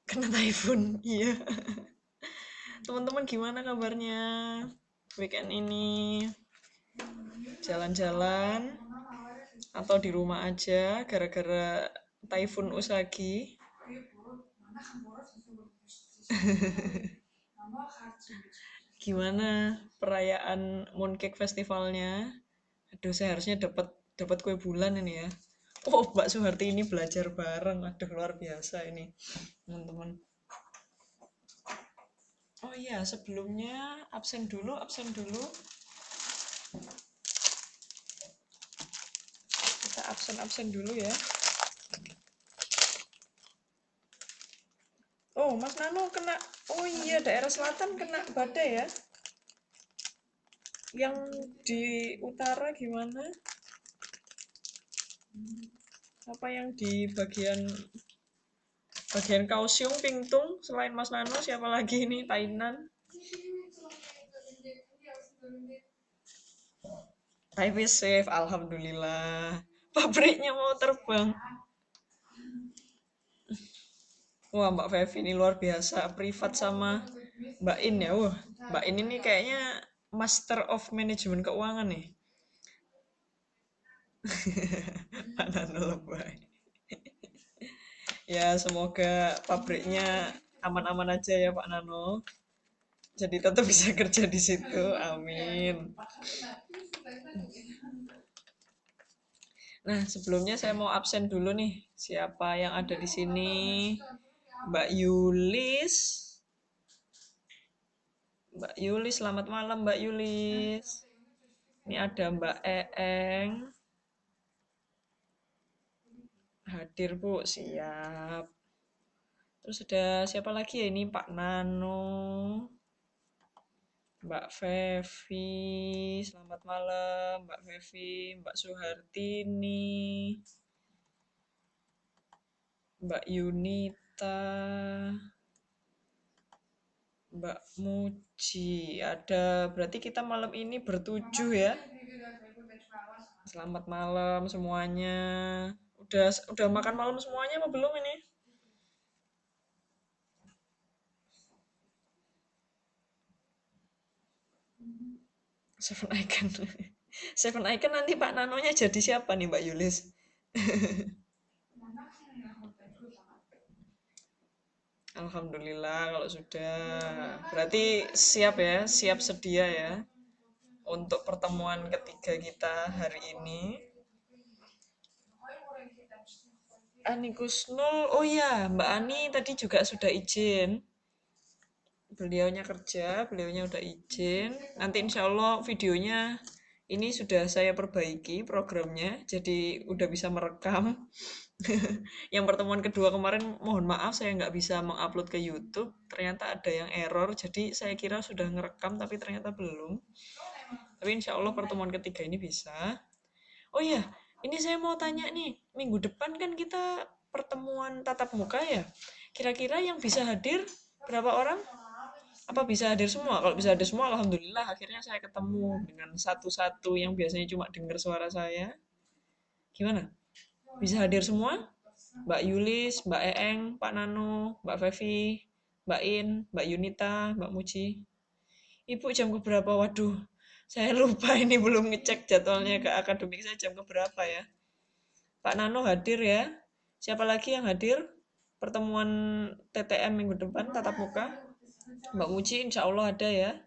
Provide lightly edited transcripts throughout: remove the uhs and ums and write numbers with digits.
Kena typhoon, iya. Teman-teman gimana kabarnya? Weekend ini jalan-jalan atau di rumah aja gara-gara typhoon Usagi? Gimana perayaan Mooncake Festivalnya? Aduh, saya harusnya dapat dapat kue bulan ini ya. Oh, Mbak Suharti ini belajar bareng. Aduh, luar biasa ini, teman-teman. Oh iya, sebelumnya absen dulu, absen dulu. Kita absen-absen dulu ya. Oh, Mas Nano kena. Oh iya, daerah selatan kena badai ya. Yang di utara gimana? Apa yang di bagian bagian Kaohsiung, Pingtung, selain Mas Nano siapa lagi ini? Tainan. Tapi safe, alhamdulillah. Pabriknya mau terbang. Wah, Mbak Fevi ini luar biasa, privat sama Mbak In ya. Wah, Mbak In ini kayaknya Master of Management Keuangan nih. Pak Nano lebay. Ya, semoga pabriknya aman-aman aja ya Pak Nano. Jadi tetap bisa kerja di situ. Amin. Nah, sebelumnya saya mau absen dulu nih. Siapa yang ada di sini? Mbak Yulis. Mbak Yulis, selamat malam Mbak Yulis. Ini ada Mbak Eeng. Hadir Bu, siap. Terus ada siapa lagi ya ini? Pak Nano, Mbak Fevi, selamat malam Mbak Fevi, Mbak Suhartini, Mbak Yunita, Mbak Muji. Ada berarti kita malam ini bertujuh ya. Selamat malam semuanya. Udah makan malam semuanya apa belum ini? Seven Icon. Seven Icon nanti Pak Nanonya jadi siapa nih Mbak Yulis? Alhamdulillah kalau sudah. Berarti siap ya, siap sedia ya untuk pertemuan ketiga kita hari ini. Ani Kusnul, oh ya, Mbak Ani tadi juga sudah izin. Beliaunya kerja, beliaunya udah izin. Nanti insya Allah videonya ini sudah saya perbaiki programnya, jadi udah bisa merekam. Yang pertemuan kedua kemarin, mohon maaf saya nggak bisa mengupload ke YouTube. Ternyata ada yang error, jadi saya kira sudah ngerekam, tapi ternyata belum. Tapi insya Allah pertemuan ketiga ini bisa. Oh iya, ini saya mau tanya nih, minggu depan kan kita pertemuan tatap muka ya. Kira-kira yang bisa hadir berapa orang? Apa bisa hadir semua? Kalau bisa hadir semua, alhamdulillah. Akhirnya saya ketemu dengan satu-satu yang biasanya cuma dengar suara saya. Gimana? Bisa hadir semua? Mbak Yulis, Mbak Eeng, Pak Nano, Mbak Fevi, Mbak In, Mbak Yunita, Mbak Muji. Ibu jam keberapa? Waduh, saya lupa ini belum ngecek jadwalnya ke akademik saya jam keberapa ya. Pak Nano hadir ya. Siapa lagi yang hadir? Pertemuan TTM minggu depan, tatap muka. Mbak Muji insya Allah ada ya.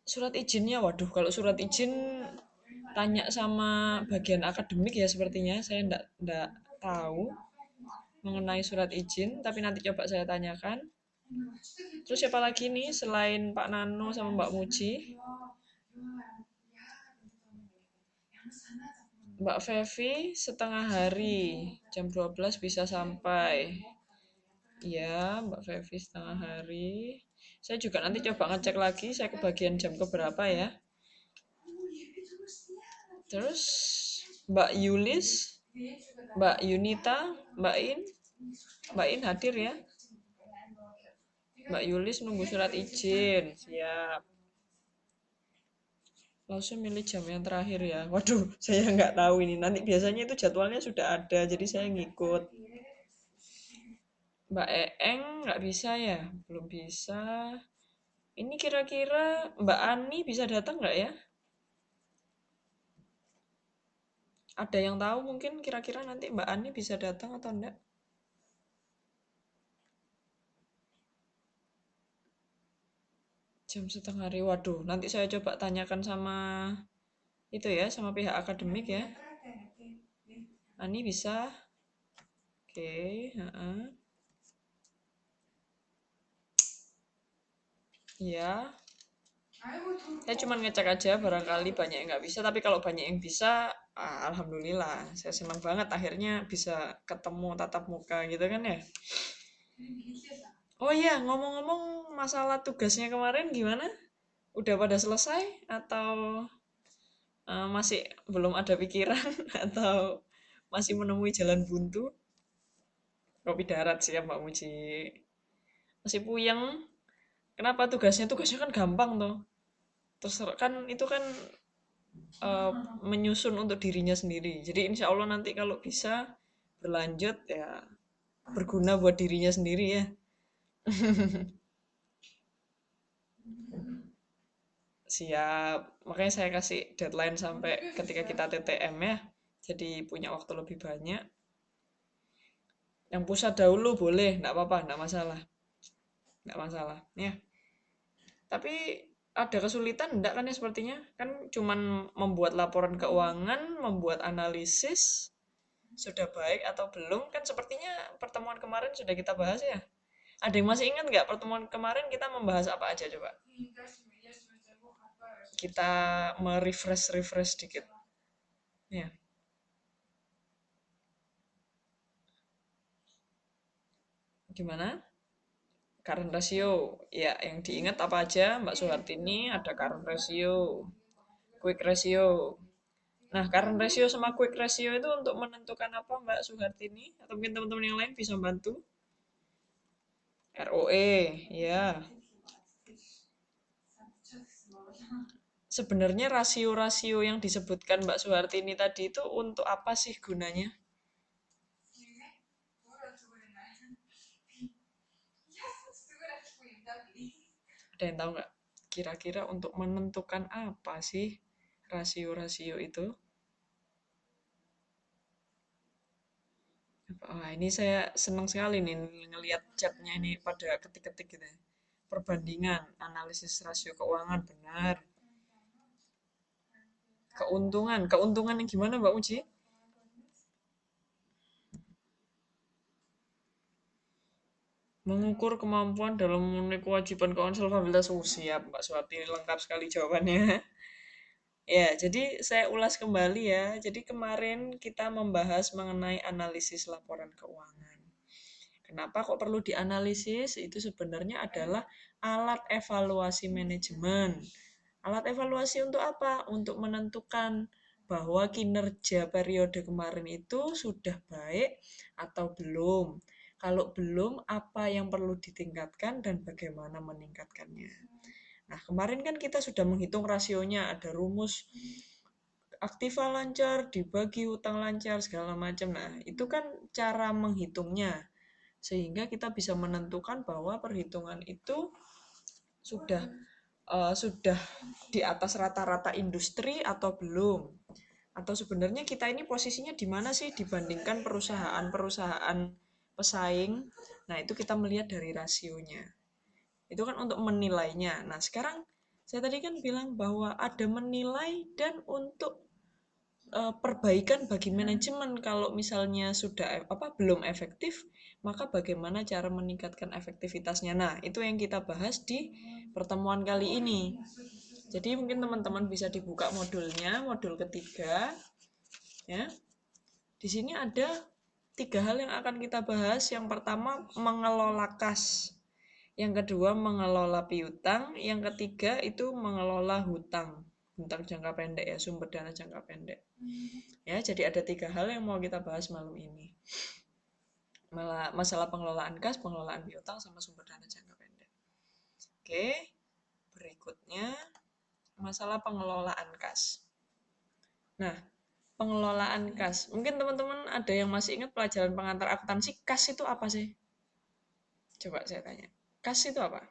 Surat izinnya, waduh kalau surat izin tanya sama bagian akademik ya sepertinya. Saya enggak tahu mengenai surat izin, tapi nanti coba saya tanyakan. Terus siapa lagi nih selain Pak Nano sama Mbak Muji? Mbak Fevi setengah hari, jam 12 bisa sampai. Iya, Mbak Fevi setengah hari. Saya juga nanti coba ngecek lagi, saya kebagian jam keberapa ya. Terus Mbak Yulis, Mbak Yunita, Mbak In, Mbak In hadir ya. Mbak Yulis nunggu surat izin, siap. Langsung milih jam yang terakhir ya. Waduh, saya nggak tahu ini. Nanti biasanya itu jadwalnya sudah ada, jadi saya ngikut. Mbak Eeng nggak bisa ya? Belum bisa. Ini kira-kira Mbak Ani bisa datang nggak ya? Ada yang tahu mungkin kira-kira nanti Mbak Ani bisa datang atau enggak? Jam setengah hari. Waduh, nanti saya coba tanyakan sama itu ya, sama pihak akademik ya. Ani bisa? Oke, heeh. Iya, saya cuma ngecek aja barangkali banyak yang nggak bisa, tapi kalau banyak yang bisa, alhamdulillah. Saya senang banget akhirnya bisa ketemu tatap muka gitu kan ya. Oh iya, ngomong-ngomong masalah tugasnya kemarin gimana? Udah pada selesai atau masih belum ada pikiran atau masih menemui jalan buntu? Kopi darat sih ya Mbak Muji. Masih puyeng. Kenapa tugasnya? Tugasnya kan gampang tuh. Terus kan itu kan eh, menyusun untuk dirinya sendiri. Jadi insya Allah nanti kalau bisa berlanjut ya berguna buat dirinya sendiri ya. Siap. Makanya saya kasih deadline sampai ketika kita TTM ya. Jadi punya waktu lebih banyak. Yang pusat dahulu boleh, nggak apa-apa, nggak masalah. Nggak masalah. Ya. Tapi ada kesulitan enggak kan ya sepertinya? Kan cuman membuat laporan keuangan, membuat analisis, sudah baik atau belum? Kan sepertinya pertemuan kemarin sudah kita bahas ya. Ada yang masih ingat nggak pertemuan kemarin kita membahas apa aja coba? Kita merefresh-refresh dikit. Ya, gimana? Current ratio. Ya, yang diingat apa aja Mbak Suhartini? Ada current ratio, quick ratio. Nah, current ratio sama quick ratio itu untuk menentukan apa Mbak Suhartini? Atau mungkin teman-teman yang lain bisa bantu? ROE, ya. Sebenarnya rasio-rasio yang disebutkan Mbak Suhartini tadi itu untuk apa sih gunanya? Ada yang tahu nggak? Kira-kira untuk menentukan apa sih rasio-rasio itu? Wah, ini saya senang sekali nih ngelihat chatnya ini pada ketik-ketik gitu ya. Perbandingan, analisis rasio keuangan, benar. Keuntungan, keuntungan yang gimana Mbak Uji? Mengukur kemampuan dalam memenuhi kewajiban keuangan solvabilitas. Siap Mbak Suwati, lengkap sekali jawabannya. Ya, jadi saya ulas kembali ya. Jadi kemarin kita membahas mengenai analisis laporan keuangan. Kenapa kok perlu dianalisis? Itu sebenarnya adalah alat evaluasi manajemen. Alat evaluasi untuk apa? Untuk menentukan bahwa kinerja periode kemarin itu sudah baik atau belum. Kalau belum, apa yang perlu ditingkatkan dan bagaimana meningkatkannya. Nah, kemarin kan kita sudah menghitung rasionya, ada rumus aktiva lancar, dibagi hutang lancar, segala macam. Nah, itu kan cara menghitungnya. Sehingga kita bisa menentukan bahwa perhitungan itu sudah sudah di atas rata-rata industri atau belum. Atau sebenarnya kita ini posisinya di mana sih dibandingkan perusahaan-perusahaan pesaing. Nah, itu kita melihat dari rasionya. Itu kan untuk menilainya. Nah, sekarang saya tadi kan bilang bahwa ada menilai dan untuk perbaikan bagi manajemen kalau misalnya sudah apa belum efektif, maka bagaimana cara meningkatkan efektivitasnya. Nah, itu yang kita bahas di pertemuan kali ini. Jadi mungkin teman-teman bisa dibuka modulnya, modul ketiga ya. Di sini ada 3 hal yang akan kita bahas. Yang pertama mengelola kas. Yang kedua mengelola piutang, yang ketiga itu mengelola hutang. Hutang jangka pendek ya, sumber dana jangka pendek. Ya, jadi ada 3 hal yang mau kita bahas malam ini. Masalah pengelolaan kas, pengelolaan piutang, sama sumber dana jangka pendek. Oke, berikutnya masalah pengelolaan kas. Nah, pengelolaan kas. Mungkin teman-teman ada yang masih ingat pelajaran pengantar akuntansi, kas itu apa sih? Coba saya tanya. Kas itu apa?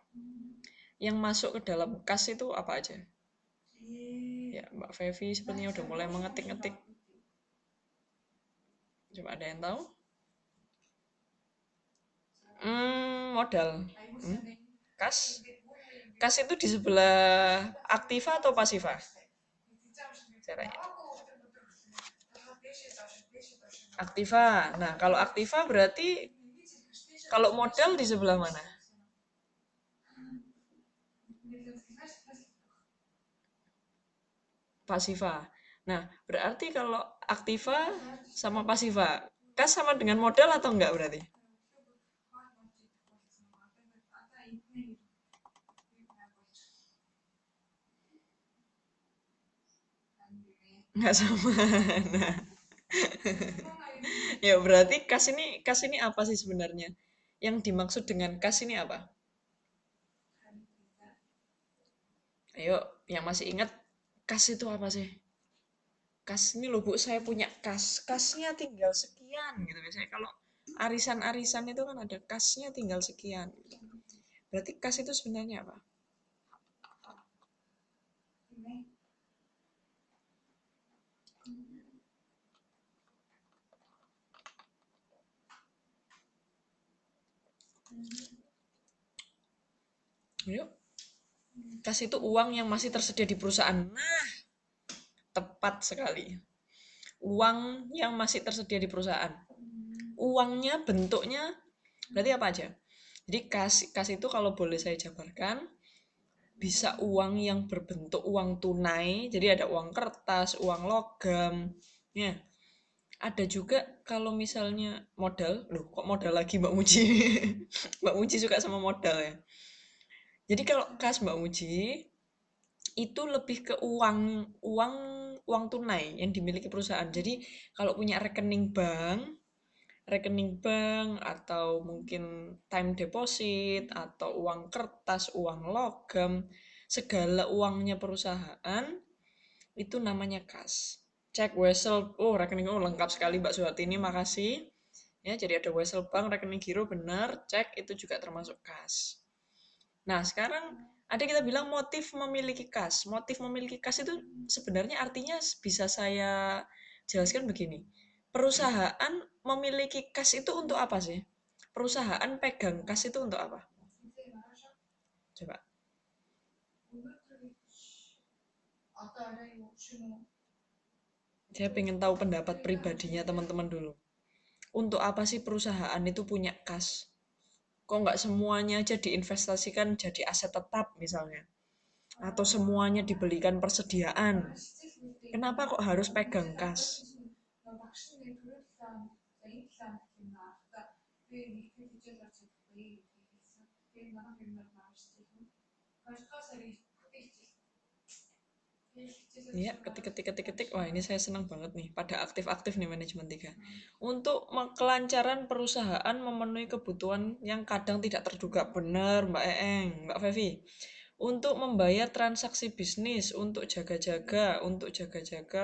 Yang masuk ke dalam kas itu apa aja? Ya, Mbak Fevi sepertinya udah mulai mengetik-ngetik. Coba ada yang tahu? Modal. Hmm? Kas? Kas itu di sebelah aktiva atau pasiva? Saya tanya. Aktiva. Nah, kalau aktiva berarti kalau modal di sebelah mana? Pasiva. Nah, berarti kalau aktiva sama pasiva, kas sama dengan modal atau enggak berarti? Enggak sama. Nah, ya berarti kas ini apa sih sebenarnya? Yang dimaksud dengan kas ini apa? Ayo, yang masih ingat kas itu apa sih? Kas ini loh Bu, saya punya kas. Kasnya tinggal sekian gitu biasanya. Kalau arisan-arisan itu kan ada kasnya tinggal sekian. Berarti kas itu sebenarnya apa? Yuk, kas itu uang yang masih tersedia di perusahaan. Nah, tepat sekali. Uang yang masih tersedia di perusahaan. Uangnya bentuknya berarti apa aja? Jadi kas itu kalau boleh saya jabarkan, bisa uang yang berbentuk uang tunai, jadi ada uang kertas, uang logam. Ya, ada juga kalau misalnya modal, loh kok modal lagi Mbak Muji? Mbak Muji suka sama modal ya. Jadi kalau kas Mbak Muji itu lebih ke uang uang uang tunai yang dimiliki perusahaan. Jadi kalau punya rekening bank atau mungkin time deposit atau uang kertas, uang logam, segala uangnya perusahaan itu namanya kas. Cek Wesel, oh rekening lengkap sekali Mbak Suhartini, makasih. Ya, jadi ada Wesel Bank, rekening giro benar, cek itu juga termasuk kas. Nah, sekarang ada kita bilang motif memiliki kas. Motif memiliki kas itu sebenarnya artinya bisa saya jelaskan begini. Perusahaan memiliki kas itu untuk apa sih? Perusahaan pegang kas itu untuk apa? Coba. Saya pengen tahu pendapat pribadinya teman-teman dulu. Untuk apa sih perusahaan itu punya kas? Kok nggak semuanya aja diinvestasikan jadi aset tetap misalnya? Atau semuanya dibelikan persediaan? Kenapa kok harus pegang kas? Ya, ketik. Wah, ini saya senang banget nih. Pada aktif-aktif nih manajemen 3. Untuk kelancaran perusahaan memenuhi kebutuhan yang kadang tidak terduga. Benar, Mbak Eeng, Mbak Fevi. Untuk membayar transaksi bisnis, untuk jaga-jaga,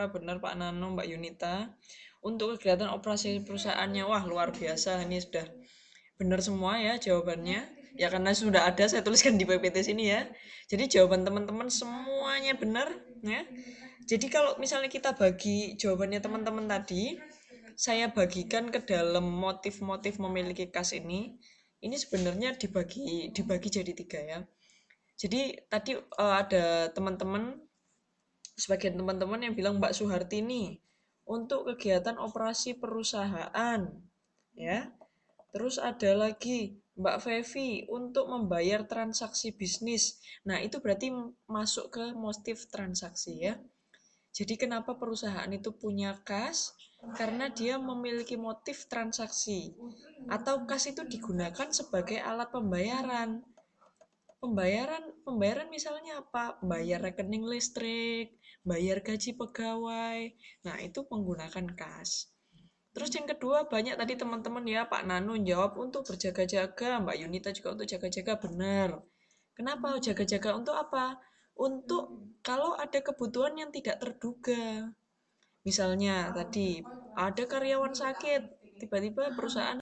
benar Pak Nano, Mbak Yunita. Untuk kegiatan operasi perusahaannya, wah luar biasa. Ini sudah benar semua ya jawabannya. Ya karena sudah ada, saya tuliskan di PPT sini ya. Jadi jawaban teman-teman semuanya benar ya. Jadi kalau misalnya kita bagi jawabannya teman-teman tadi, saya bagikan ke dalam motif-motif memiliki kas ini sebenarnya dibagi jadi 3 ya. Jadi tadi ada sebagian teman-teman yang bilang Mbak Suhartini untuk kegiatan operasi perusahaan, ya. Terus ada lagi Mbak Fevi untuk membayar transaksi bisnis. Nah, itu berarti masuk ke motif transaksi ya. Jadi kenapa perusahaan itu punya kas? Karena dia memiliki motif transaksi. Atau kas itu digunakan sebagai alat pembayaran. Pembayaran misalnya apa? Bayar rekening listrik, bayar gaji pegawai. Nah, itu menggunakan kas. Terus yang kedua, banyak tadi teman-teman ya, Pak Nanu jawab untuk berjaga-jaga, Mbak Yunita juga untuk jaga-jaga, benar. Kenapa jaga-jaga? Untuk apa? Untuk kalau ada kebutuhan yang tidak terduga. Misalnya tadi ada karyawan sakit, tiba-tiba perusahaan